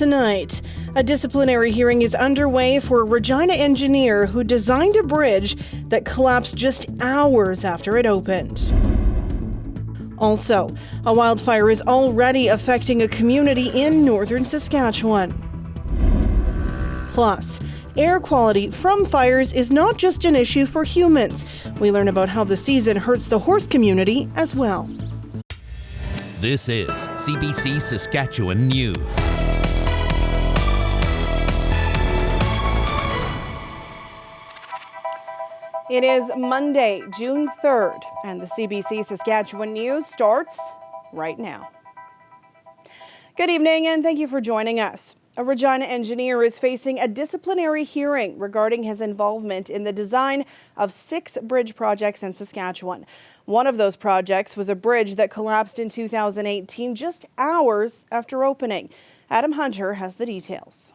tonight. A disciplinary hearing is underway for a Regina engineer who designed a bridge that collapsed just hours after it opened. Also, a wildfire is already affecting a community in northern Saskatchewan. Plus, air quality from fires is not just an issue for humans. We learn about how the season hurts the horse community as well. This is CBC Saskatchewan News. It is Monday, June 3rd, and the CBC Saskatchewan News starts right now. Good evening, and thank you for joining us. A Regina engineer is facing a disciplinary hearing regarding his involvement in the design of 6 bridge projects in Saskatchewan. One of those projects was a bridge that collapsed in 2018, just hours after opening. Adam Hunter has the details.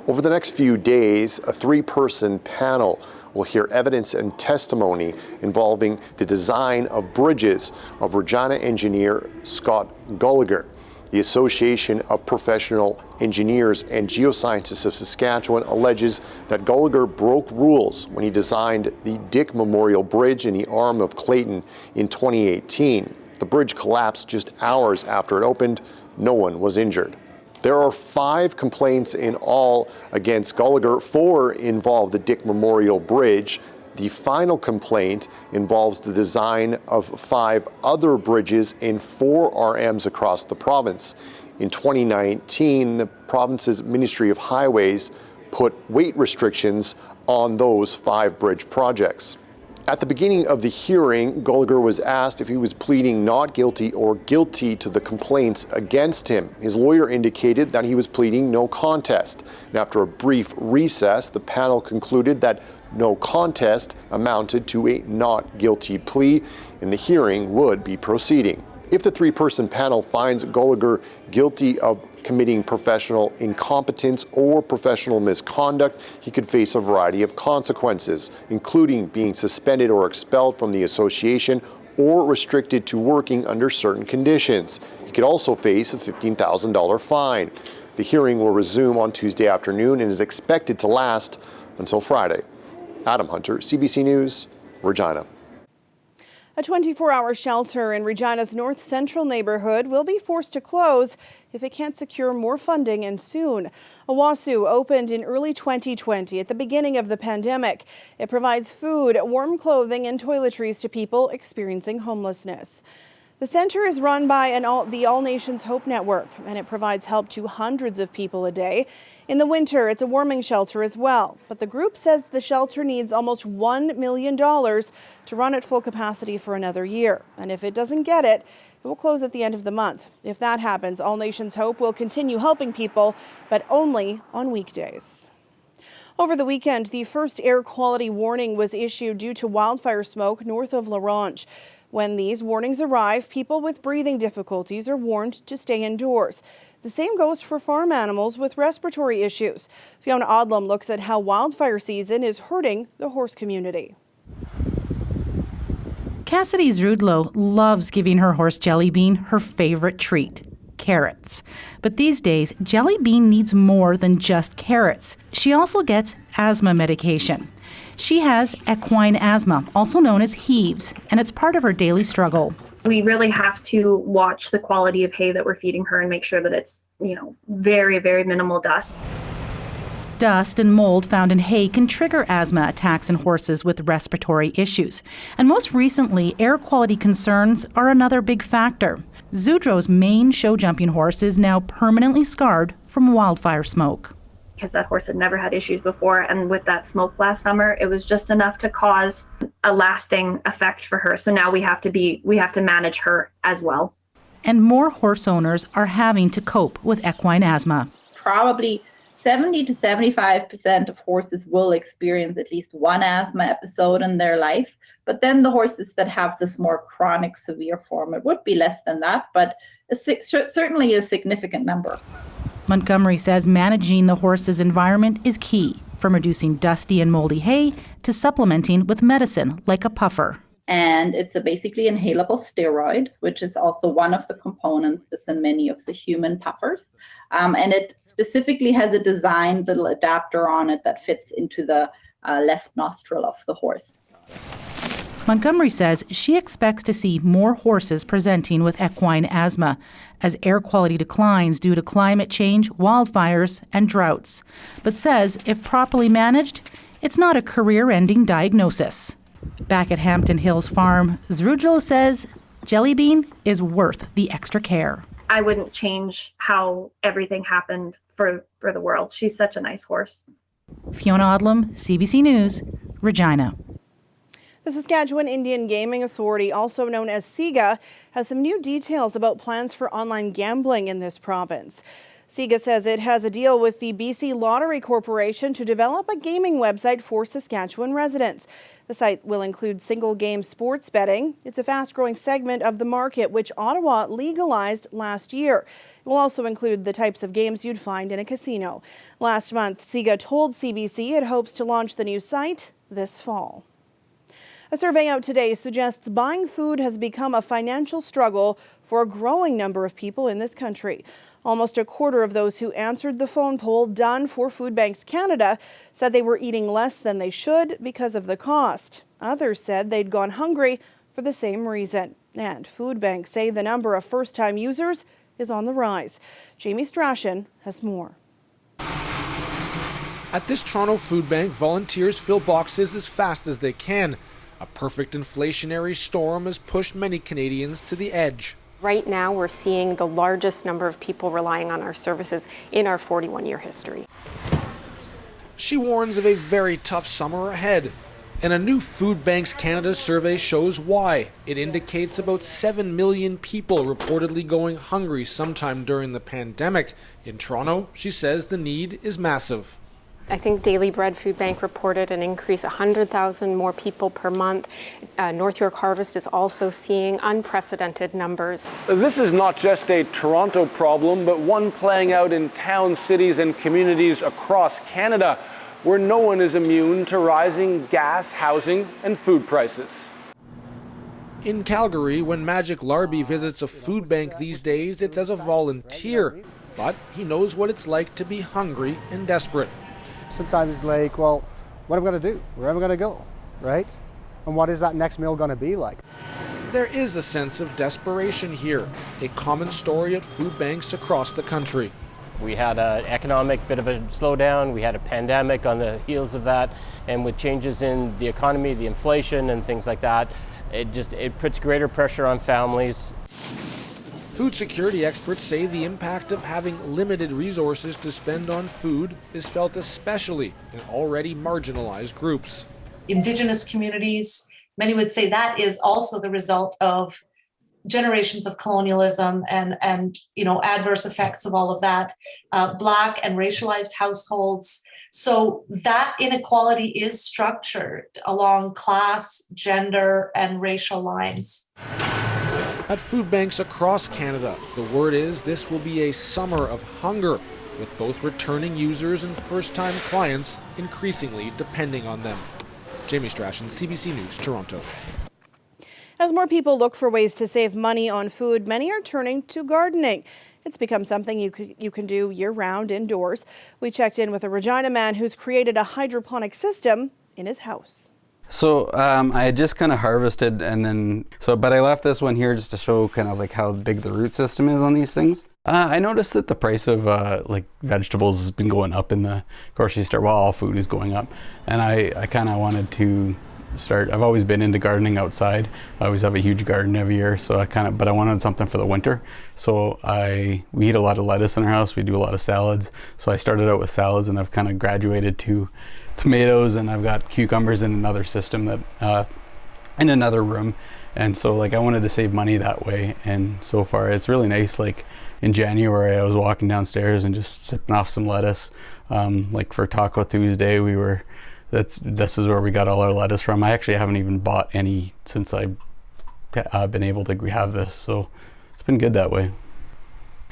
Over the next few days, a 3-person panel will hear evidence and testimony involving the design of bridges of Regina engineer Scott Gulliger. The Association of Professional Engineers and Geoscientists of Saskatchewan alleges that Gulliger broke rules when he designed the Dick Memorial Bridge in the arm of Clayton in 2018. The bridge collapsed just hours after it opened. No one was injured. There are 5 complaints in all against Gulliger. 4 involve the Dick Memorial Bridge. The final complaint involves the design of 5 other bridges in 4 RMs across the province. In 2019, the province's Ministry of Highways put weight restrictions on those 5 bridge projects. At the beginning of the hearing, Gulliger was asked if he was pleading not guilty or guilty to the complaints against him. His lawyer indicated that he was pleading no contest. And after a brief recess, the panel concluded that no contest amounted to a not guilty plea, and the hearing would be proceeding. If the 3-person panel finds Gulliger guilty of committing professional incompetence or professional misconduct, he could face a variety of consequences, including being suspended or expelled from the association or restricted to working under certain conditions. He could also face a $15,000 fine. The hearing will resume on Tuesday afternoon and is expected to last until Friday. Adam Hunter, CBC News, Regina. A 24-hour shelter in Regina's North Central neighborhood will be forced to close if it can't secure more funding and soon. Owasso opened in early 2020 at the beginning of the pandemic. It provides food, warm clothing, and toiletries to people experiencing homelessness. The center is run by the All Nations Hope Network, and it provides help to hundreds of people a day. In the winter, it's a warming shelter as well. But the group says the shelter needs almost $1 million to run at full capacity for another year. And if it doesn't get it, it will close at the end of the month. If that happens, All Nations Hope will continue helping people, but only on weekdays. Over the weekend, the first air quality warning was issued due to wildfire smoke north of La Ronge. When these warnings arrive, people with breathing difficulties are warned to stay indoors. The same goes for farm animals with respiratory issues. Fiona Odlum looks at how wildfire season is hurting the horse community. Cassidy Zrudlo loves giving her horse Jellybean her favorite treat, carrots. But these days, Jellybean needs more than just carrots. She also gets asthma medication. She has equine asthma, also known as heaves, and it's part of her daily struggle. We really have to watch the quality of hay that we're feeding her and make sure that it's, very, very minimal dust. Dust and mold found in hay can trigger asthma attacks in horses with respiratory issues. And most recently, air quality concerns are another big factor. Zudro's main show jumping horse is now permanently scarred from wildfire smoke. Because that horse had never had issues before, and with that smoke last summer, it was just enough to cause a lasting effect for her. So now we have to manage her as well. And more horse owners are having to cope with equine asthma. Probably 70 to 75% of horses will experience at least one asthma episode in their life. But then the horses that have this more chronic, severe form, it would be less than that, but certainly a significant number. Montgomery says managing the horse's environment is key, from reducing dusty and moldy hay to supplementing with medicine like a puffer. And it's basically inhalable steroid, which is also one of the components that's in many of the human puffers. And it specifically has a designed little adapter on it that fits into the left nostril of the horse. Montgomery says she expects to see more horses presenting with equine asthma as air quality declines due to climate change, wildfires, and droughts, but says if properly managed, it's not a career-ending diagnosis. Back at Hampton Hills Farm, Zrudlo says Jellybean is worth the extra care. I wouldn't change how everything happened for the world. She's such a nice horse. Fiona Odlum, CBC News, Regina. The Saskatchewan Indian Gaming Authority, also known as SIGA, has some new details about plans for online gambling in this province. SIGA says it has a deal with the BC Lottery Corporation to develop a gaming website for Saskatchewan residents. The site will include single-game sports betting. It's a fast-growing segment of the market, which Ottawa legalized last year. It will also include the types of games you'd find in a casino. Last month, SIGA told CBC it hopes to launch the new site this fall. A survey out today suggests buying food has become a financial struggle for a growing number of people in this country. Almost a quarter of those who answered the phone poll done for Food Banks Canada said they were eating less than they should because of the cost. Others said they'd gone hungry for the same reason. And food banks say the number of first-time users is on the rise. Jamie Strachan has more. At this Toronto food bank, volunteers fill boxes as fast as they can. A perfect inflationary storm has pushed many Canadians to the edge. Right now, we're seeing the largest number of people relying on our services in our 41-year history. She warns of a very tough summer ahead. And a new Food Banks Canada survey shows why. It indicates about 7 million people reportedly going hungry sometime during the pandemic. In Toronto, she says the need is massive. I think Daily Bread Food Bank reported an increase 100,000 more people per month. North York Harvest is also seeing unprecedented numbers. This is not just a Toronto problem, but one playing out in towns, cities, and communities across Canada, where no one is immune to rising gas, housing, and food prices. In Calgary, when Magic Larby visits a food bank these days, it's as a volunteer. But he knows what it's like to be hungry and desperate. Sometimes it's like, well, what am I going to do? Where am I going to go, right? And what is that next meal going to be like? There is a sense of desperation here, a common story at food banks across the country. We had an economic bit of a slowdown, we had a pandemic on the heels of that, and with changes in the economy, the inflation and things like that, it puts greater pressure on families. Food security experts say the impact of having limited resources to spend on food is felt especially in already marginalized groups. Indigenous communities, many would say that is also the result of generations of colonialism and adverse effects of all of that. Black and racialized households. So that inequality is structured along class, gender, and racial lines. At food banks across Canada, the word is this will be a summer of hunger, with both returning users and first-time clients increasingly depending on them. Jamie Strachan, CBC News, Toronto. As more people look for ways to save money on food, many are turning to gardening. It's become something you can do year-round indoors. We checked in with a Regina man who's created a hydroponic system in his house. So I had just kind of harvested but I left this one here just to show kind of like how big the root system is on these things. I noticed that the price of vegetables has been going up in the grocery store while all food is going up. And I kind of wanted to start, I've always been into gardening outside. I always have a huge garden every year, but I wanted something for the winter. So we eat a lot of lettuce in our house, we do a lot of salads. So I started out with salads and I've kind of graduated to tomatoes, and I've got cucumbers in another system in another room. And so I wanted to save money that way. And so far it's really nice. Like in January, I was walking downstairs and just sipping off some lettuce. For Taco Tuesday, this is where we got all our lettuce from. I actually haven't even bought any since I've been able to have this. So it's been good that way.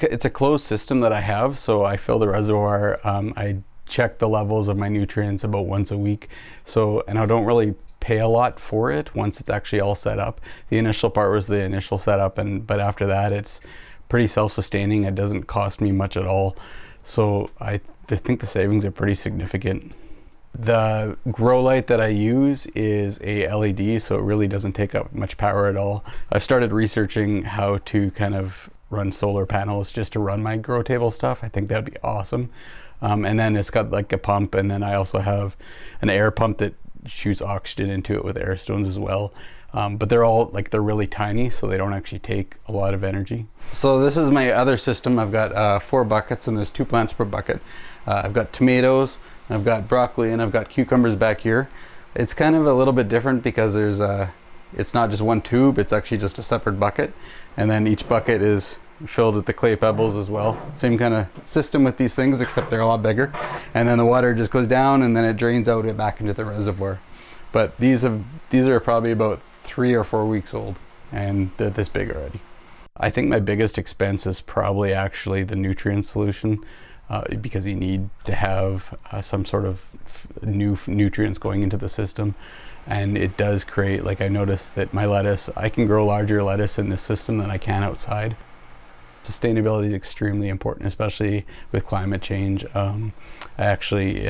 It's a closed system that I have. So I fill the reservoir. I check the levels of my nutrients about once a week. And I don't really pay a lot for it once it's actually all set up. The initial part was the initial setup, but after that it's pretty self-sustaining. It doesn't cost me much at all. So I think the savings are pretty significant. The grow light that I use is a LED, so it really doesn't take up much power at all. I've started researching how to kind of run solar panels just to run my grow table stuff. I think that'd be awesome. And then it's got like a pump, and then I also have an air pump that shoots oxygen into it with air stones as well. But they're really tiny, so they don't actually take a lot of energy. So this is my other system. I've got 4 buckets, and there's 2 plants per bucket. I've got tomatoes, I've got broccoli, and I've got cucumbers back here. It's kind of a little bit different because it's not just one tube, it's actually just a separate bucket. And then each bucket is filled with the clay pebbles as well. Same kind of system with these things, except they're a lot bigger. And then the water just goes down and then it drains out back into the reservoir. But these are probably about 3 or 4 weeks old, and they're this big already. I think my biggest expense is probably actually the nutrient solution, because you need to have some sort of new nutrients going into the system. And it does create, like I noticed that my lettuce, I can grow larger lettuce in this system than I can outside. Sustainability is extremely important, especially with climate change. I actually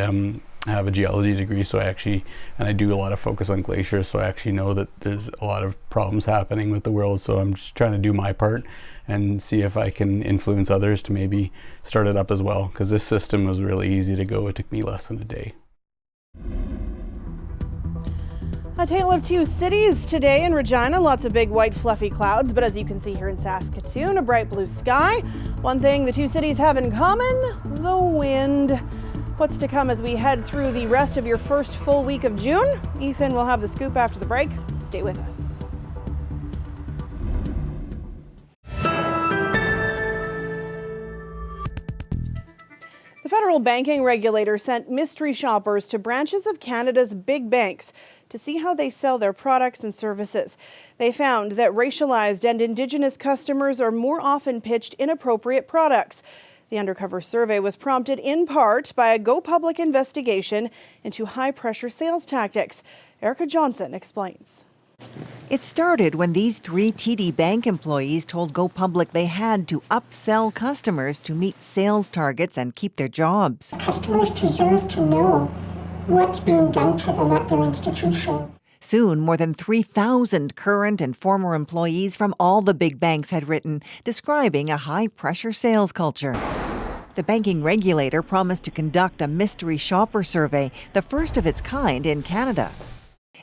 have a geology degree, so I do a lot of focus on glaciers, so I actually know that there's a lot of problems happening with the world, so I'm just trying to do my part and see if I can influence others to maybe start it up as well, because this system was really easy to go. It took me less than a day. A tale of 2 cities today in Regina. Lots of big white fluffy clouds, but as you can see here in Saskatoon, a bright blue sky. One thing the 2 cities have in common, the wind. What's to come as we head through the rest of your first full week of June? Ethan will have the scoop after the break. Stay with us. The federal banking regulator sent mystery shoppers to branches of Canada's big banks to see how they sell their products and services. They found that racialized and Indigenous customers are more often pitched inappropriate products. The undercover survey was prompted in part by a Go Public investigation into high-pressure sales tactics. Erica Johnson explains. It started when these 3 TD Bank employees told Go Public they had to upsell customers to meet sales targets and keep their jobs. Customers deserve to know what's being done to them at their institution. Soon, more than 3,000 current and former employees from all the big banks had written, describing a high-pressure sales culture. The banking regulator promised to conduct a mystery shopper survey, the first of its kind in Canada.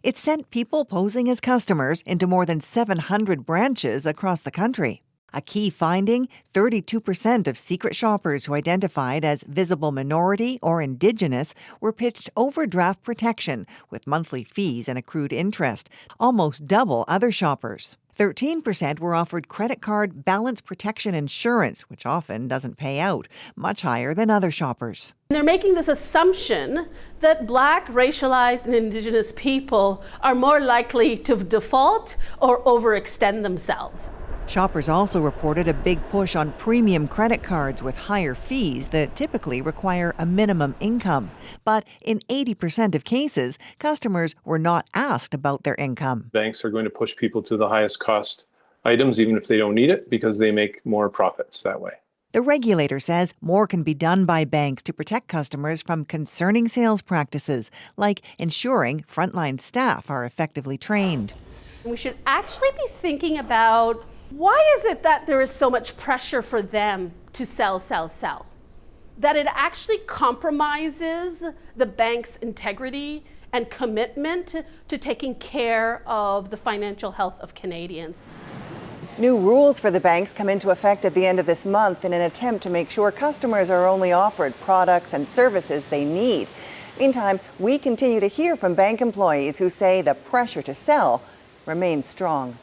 It sent people posing as customers into more than 700 branches across the country. A key finding, 32% of secret shoppers who identified as visible minority or Indigenous were pitched overdraft protection with monthly fees and accrued interest, almost double other shoppers. 13% were offered credit card balance protection insurance, which often doesn't pay out, much higher than other shoppers. They're making this assumption that Black, racialized, and Indigenous people are more likely to default or overextend themselves. Shoppers also reported a big push on premium credit cards with higher fees that typically require a minimum income. But in 80% of cases, customers were not asked about their income. Banks are going to push people to the highest cost items, even if they don't need it, because they make more profits that way. The regulator says more can be done by banks to protect customers from concerning sales practices, like ensuring frontline staff are effectively trained. We should actually be thinking about, why is it that there is so much pressure for them to sell? That it actually compromises the bank's integrity and commitment to taking care of the financial health of Canadians. New rules for the banks come into effect at the end of this month in an attempt to make sure customers are only offered products and services they need. Meantime, we continue to hear from bank employees who say the pressure to sell remains strong.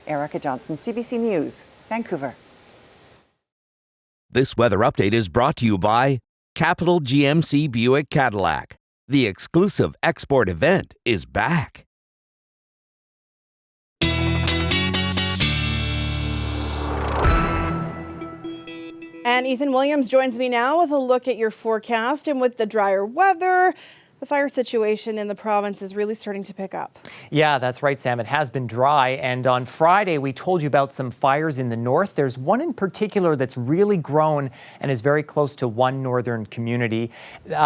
Erica Johnson, CBC News, Vancouver. This weather update is brought to you by Capital GMC Buick Cadillac. The exclusive export event is back. And Ethan Williams joins me now with a look at your forecast. And with the drier weather, The fire situation in the province is really starting to pick up. Yeah, that's right, Sam. It has been dry. And on Friday, we told you about some fires in the north. There's one in particular that's really grown and is very close to one northern community.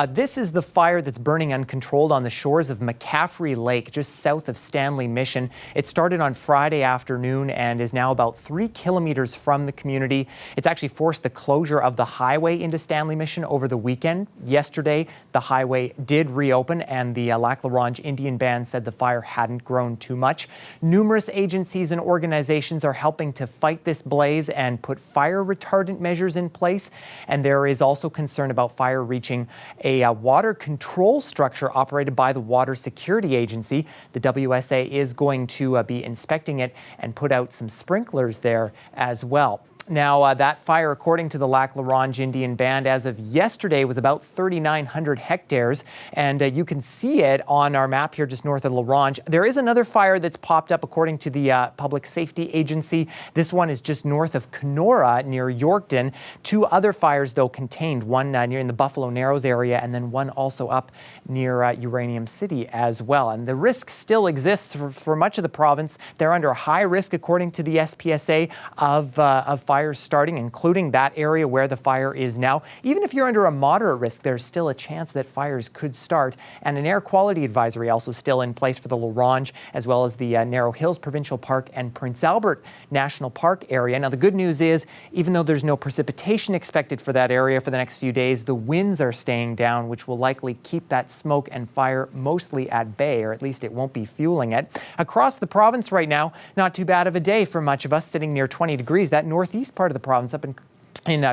This is the fire that's burning uncontrolled on the shores of McCaffrey Lake, just south of Stanley Mission. It started on Friday afternoon and is now about 3 kilometers from the community. It's actually forced the closure of the highway into Stanley Mission over the weekend. Yesterday, the highway did reopen, and the Lac La Ronge Indian Band said the fire hadn't grown too much. Numerous agencies and organizations are helping to fight this blaze and put fire retardant measures in place. And there is also concern about fire reaching a water control structure operated by the Water Security Agency. The WSA is going to be inspecting it and put out some sprinklers there as well. Now, that fire, according to the Lac La Ronge Indian Band, as of yesterday was about 3,900 hectares. And you can see it on our map here just north of La Ronge. There is another fire that's popped up, according to the Public Safety Agency. This one is just north of Kenora near Yorkton. 2 other fires, though, contained, one near in the Buffalo Narrows area and then one also up near Uranium City as well. And the risk still exists for much of the province. They're under high risk, according to the SPSA, of fires starting, including that area where the fire is now. Even if you're under a moderate risk, there's still a chance that fires could start. And an air quality advisory also still in place for the La Ronge, as well as the Narrow Hills Provincial Park and Prince Albert National Park area. Now, the good news is, even though there's no precipitation expected for that area for the next few days, the winds are staying down, which will likely keep that smoke and fire mostly at bay, or at least it won't be fueling it. Across the province right now, not too bad of a day for much of us, sitting near 20 degrees. That northeast part of the province up in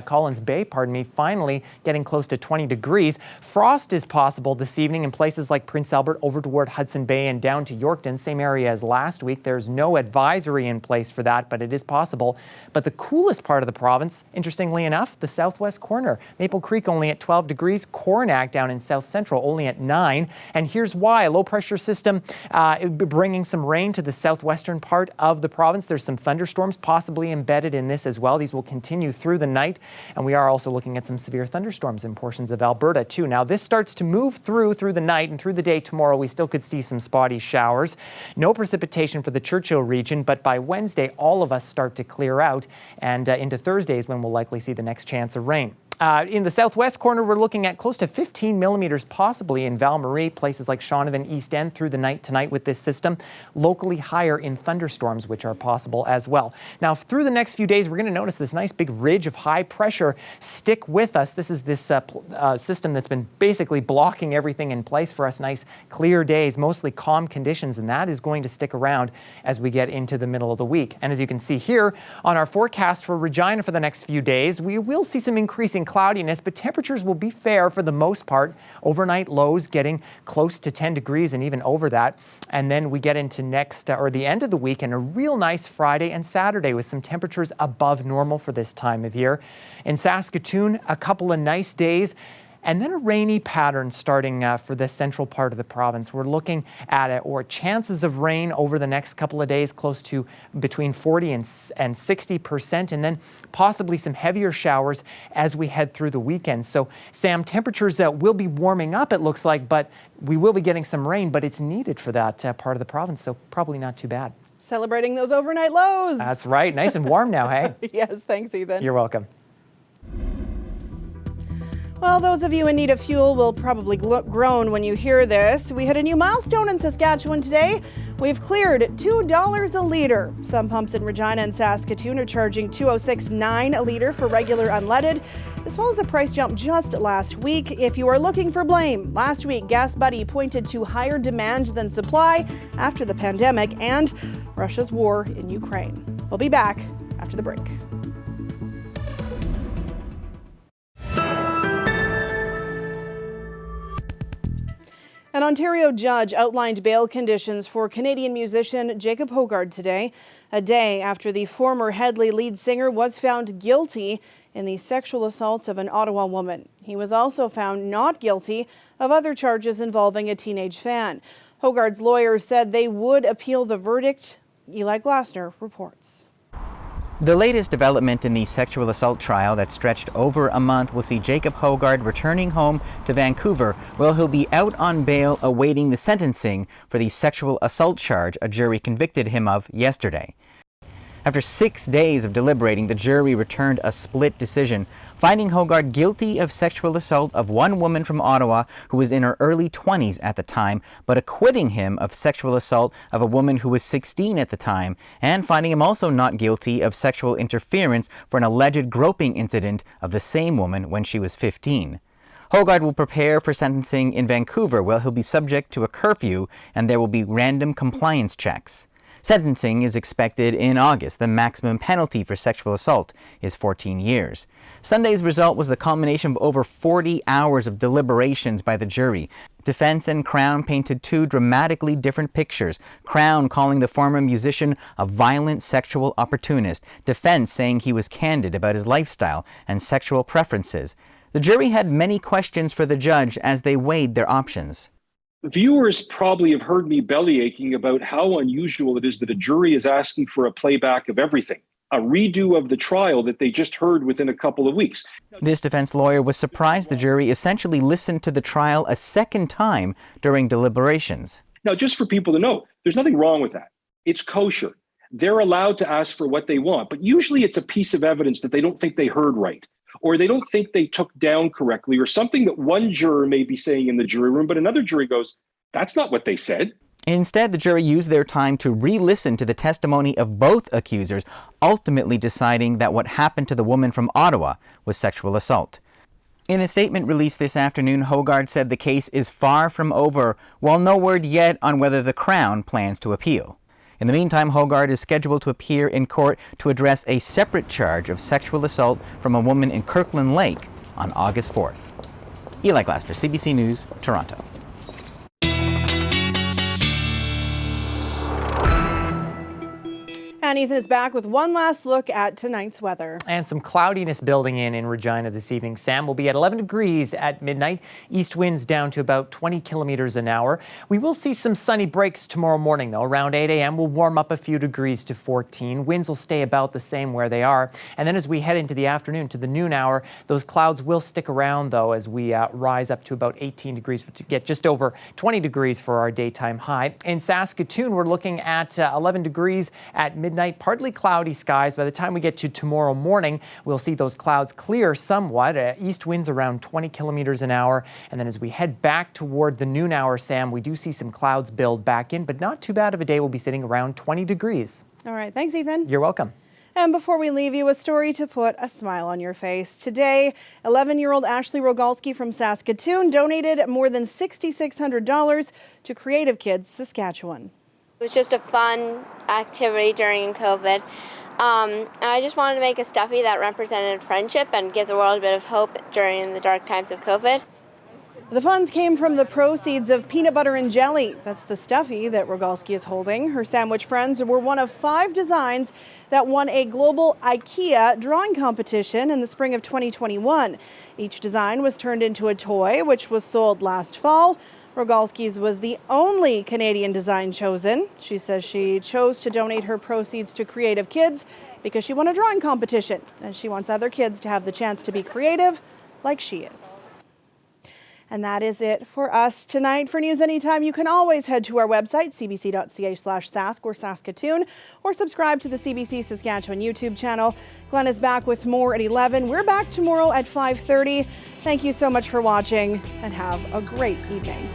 Collins Bay, finally getting close to 20 degrees. Frost is possible this evening in places like Prince Albert over toward Hudson Bay and down to Yorkton, same area as last week. There's no advisory in place for that, but it is possible. But the coolest part of the province, interestingly enough, the southwest corner. Maple Creek only at 12 degrees, Coronach down in South Central only at 9. And here's why. A low pressure system bringing some rain to the southwestern part of the province. There's some thunderstorms possibly embedded in this as well. These will continue through the night, and we are also looking at some severe thunderstorms in portions of Alberta too. Now, this starts to move through the night, and through the day tomorrow we still could see some spotty showers. No precipitation for the Churchill region, but by Wednesday all of us start to clear out, and into Thursday is when we'll likely see the next chance of rain. In the southwest corner, we're looking at close to 15 millimeters possibly in Val-Marie, places like Shaunavon, East End through the night tonight with this system. Locally higher in thunderstorms, which are possible as well. Now, through the next few days, we're going to notice this nice big ridge of high pressure stick with us. This is this system that's been basically blocking everything in place for us. Nice clear days, mostly calm conditions, and that is going to stick around as we get into the middle of the week. And as you can see here on our forecast for Regina for the next few days, we will see some increasing cloudiness, but temperatures will be fair for the most part. Overnight lows getting close to 10 degrees and even over that. And then we get into the end of the week and a real nice Friday and Saturday with some temperatures above normal for this time of year. In Saskatoon, a couple of nice days. And then a rainy pattern starting for the central part of the province. We're looking at chances of rain over the next couple of days, close to between 40 and 60%, and then possibly some heavier showers as we head through the weekend. So, Sam, temperatures will be warming up, it looks like, but we will be getting some rain, but it's needed for that part of the province, so probably not too bad. Celebrating those overnight lows. That's right. Nice and warm now, hey? Yes, thanks, Ethan. You're welcome. Well, those of you in need of fuel will probably groan when you hear this. We hit a new milestone in Saskatchewan today. We've cleared $2 a litre. Some pumps in Regina and Saskatoon are charging $2.06.9 a litre for regular unleaded. This follows a price jump just last week. If you are looking for blame, last week Gas Buddy pointed to higher demand than supply after the pandemic and Russia's war in Ukraine. We'll be back after the break. An Ontario judge outlined bail conditions for Canadian musician Jacob Hogard today, a day after the former Headley lead singer was found guilty in the sexual assaults of an Ottawa woman. He was also found not guilty of other charges involving a teenage fan. Hogard's lawyers said they would appeal the verdict. Eli Glasner reports. The latest development in the sexual assault trial that stretched over a month will see Jacob Hogard returning home to Vancouver, where he'll be out on bail awaiting the sentencing for the sexual assault charge a jury convicted him of yesterday. After 6 days of deliberating, the jury returned a split decision, finding Hogard guilty of sexual assault of one woman from Ottawa who was in her early 20s at the time, but acquitting him of sexual assault of a woman who was 16 at the time, and finding him also not guilty of sexual interference for an alleged groping incident of the same woman when she was 15. Hogard will prepare for sentencing in Vancouver, where he'll be subject to a curfew and there will be random compliance checks. Sentencing is expected in August. The maximum penalty for sexual assault is 14 years. Sunday's result was the culmination of over 40 hours of deliberations by the jury. Defense and Crown painted two dramatically different pictures. Crown calling the former musician a violent sexual opportunist. Defense saying he was candid about his lifestyle and sexual preferences. The jury had many questions for the judge as they weighed their options. Viewers probably have heard me bellyaching about how unusual it is that a jury is asking for a playback of everything, a redo of the trial that they just heard within a couple of weeks. This defense lawyer was surprised the jury essentially listened to the trial a second time during deliberations. Now, just for people to know, there's nothing wrong with that. It's kosher. They're allowed to ask for what they want, but usually it's a piece of evidence that they don't think they heard right, or they don't think they took down correctly, or something that one juror may be saying in the jury room, but another jury goes, that's not what they said. Instead, the jury used their time to re-listen to the testimony of both accusers, ultimately deciding that what happened to the woman from Ottawa was sexual assault. In a statement released this afternoon, Hogard said the case is far from over, while no word yet on whether the Crown plans to appeal. In the meantime, Hogard is scheduled to appear in court to address a separate charge of sexual assault from a woman in Kirkland Lake on August 4th. Eli Glaster, CBC News, Toronto. And Ethan is back with one last look at tonight's weather. And some cloudiness building in Regina this evening. Sam will be at 11 degrees at midnight. East winds down to about 20 kilometers an hour. We will see some sunny breaks tomorrow morning, though. Around 8 a.m. we'll warm up a few degrees to 14. Winds will stay about the same where they are. And then as we head into the afternoon to the noon hour, those clouds will stick around, though, as we rise up to about 18 degrees, to get just over 20 degrees for our daytime high. In Saskatoon, we're looking at 11 degrees at midnight. Partly cloudy skies. By the time we get to tomorrow morning, we'll see those clouds clear somewhat. East winds around 20 kilometers an hour. And then as we head back toward the noon hour, Sam, we do see some clouds build back in, but not too bad of a day. We'll be sitting around 20 degrees. All right. Thanks, Ethan. You're welcome. And before we leave you, a story to put a smile on your face. Today, 11-year-old Ashley Rogalski from Saskatoon donated more than $6,600 to Creative Kids Saskatchewan. It was just a fun activity during COVID. And I just wanted to make a stuffy that represented friendship and give the world a bit of hope during the dark times of COVID. The funds came from the proceeds of peanut butter and jelly. That's the stuffy that Rogalski is holding. Her sandwich friends were one of 5 designs that won a global IKEA drawing competition in the spring of 2021. Each design was turned into a toy, which was sold last fall. Rogalski's was the only Canadian design chosen. She says she chose to donate her proceeds to Creative Kids because she won a drawing competition and she wants other kids to have the chance to be creative like she is. And that is it for us tonight. For news anytime, you can always head to our website, cbc.ca/Sask or Saskatoon, or subscribe to the CBC Saskatchewan YouTube channel. Glenn is back with more at 11. We're back tomorrow at 5:30. Thank you so much for watching and have a great evening.